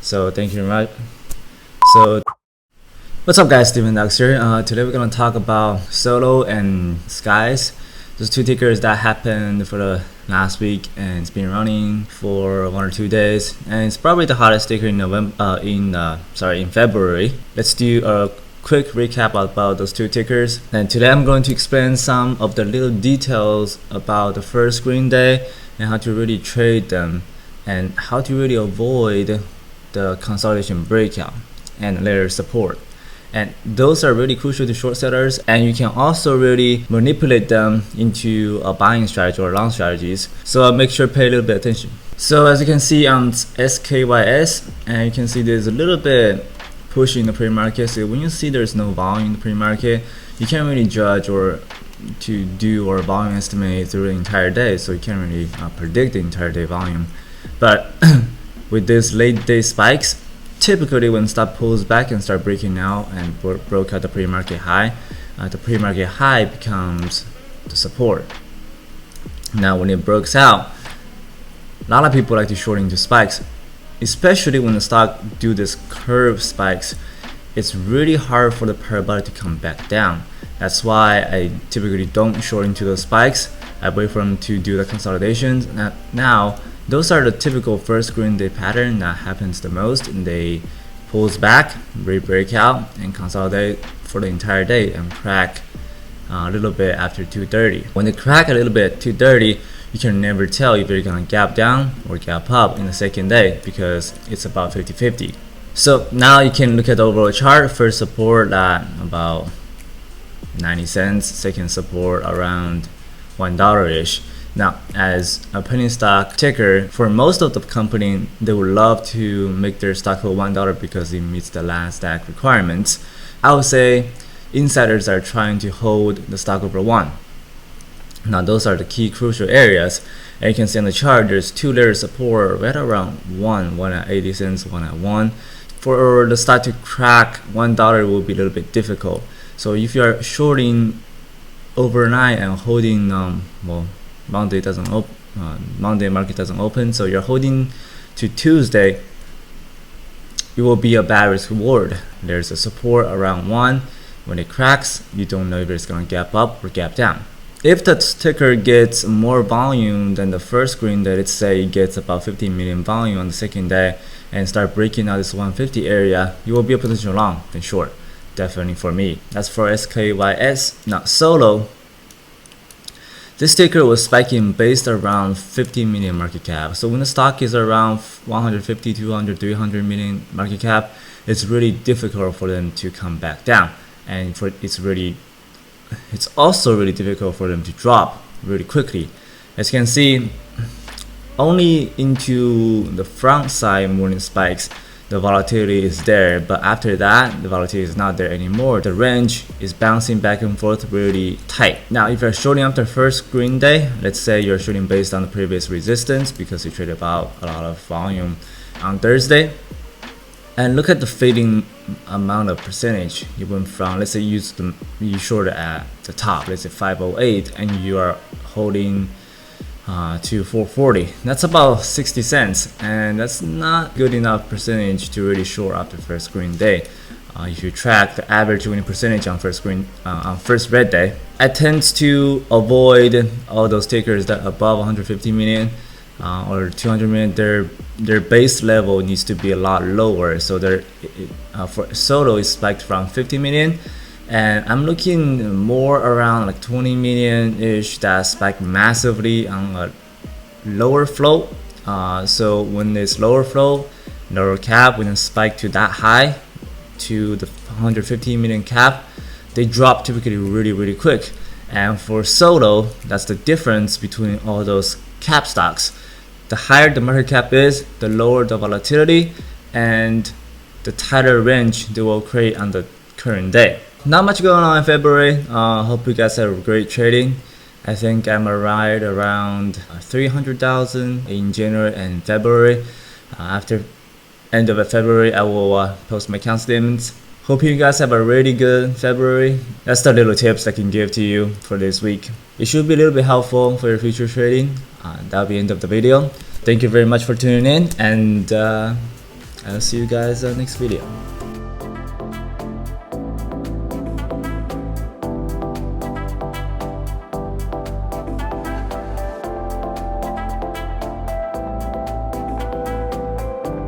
So thank you very much. So what's up guys, Steven Dux here. Today we're going to talk about Solo and Skies. Those two tickers that happened for the last week, and it's been running for 1 or 2 days, and it's probably the hottest ticker in in February. Let's do a quick recap about those two tickers, and today I'm going to explain some of the little details about the first green day and how to really trade them and how to really avoid the consolidation breakout and later support. And those are really crucial to short sellers, and you can also really manipulate them into a buying strategy or long strategies. So make sure to pay a little bit attention. So as you can see on SKYS, and you can see there's a little bit push in the pre-market. So when you see there's no volume in the pre-market, you can't really judge or to do or volume estimate through the entire day. So you can't really predict the entire day volume. But with these late day spikes, typically when stock pulls back and start breaking out and broke out the pre-market high, the pre-market high becomes the support. Now when it breaks out, a lot of people like to short into spikes, especially when the stock do this curve spikes. It's really hard for the parabolic to come back down. That's why I typically don't short into those spikes. I wait for them to do the consolidations. Now those are the typical first green day pattern that happens the most, and they pulls back, break out, and consolidate for the entire day and crack a little bit after 2:30. When they crack a little bit at 2:30, you can never tell if they're gonna gap down or gap up in the second day because it's about 50-50. So now you can look at the overall chart. First support at about 90 cents, second support around $1-ish. Now, as a penny stock ticker, for most of the company, they would love to make their stock hold $1 because it meets the last stack requirements. I would say insiders are trying to hold the stock over 1. Now, those are the key crucial areas. And you can see on the chart, there's 2 layers of support right around 1 at 80 cents, 1 at 1. For the stock to crack $1 will be a little bit difficult. So if you are shorting overnight and holding, Monday market doesn't open, so you're holding to Tuesday, it will be a bad risk reward. There's a support around 1. When it cracks, you don't know if it's going to gap up or gap down. If the ticker gets more volume than the first green day, let's say it gets about 15 million volume on the second day and start breaking out this 150 area, you will be a potential long than short. Definitely for me. That's for SKYS. Now Solo, this ticker was spiking based around 50 million market cap. So when the stock is around 150, 200, 300 million market cap, it's really difficult for them to come back down. And it's also really difficult for them to drop really quickly. As you can see, only into the front side morning spikes, the volatility is there, but after that, the volatility is not there anymore. The range is bouncing back and forth really tight. Now, if you're shorting after first green day, let's say you're shorting based on the previous resistance because you traded about a lot of volume on Thursday, and look at the fading amount of percentage. You went from, let's say you shorted at the top, let's say 508, and you are holding to 440. That's about 60 cents, and that's not good enough percentage to really short after first green day. If you track the average winning percentage on first red day, I tend to avoid all those tickers that above 150 million or 200 million. Their base level needs to be a lot lower. So for Solo is spiked from 50 million. And I'm looking more around like 20 million ish that spike massively on a lower float. So when it's lower float, lower cap, when it spike to that high, to the 150 million cap, they drop typically really quick. And for Solo, that's the difference between all those cap stocks. The higher the market cap is, the lower the volatility and the tighter range they will create on the current day. Not much going on in February. Hope you guys have great trading. I think I'm around 300,000 in January and February. After end of February, I will post my account statements. Hope you guys have a really good February. That's the little tips I can give to you for this week. It should be a little bit helpful for your future trading. That'll be the end of the video. Thank you very much for tuning in, and I'll see you guys next video.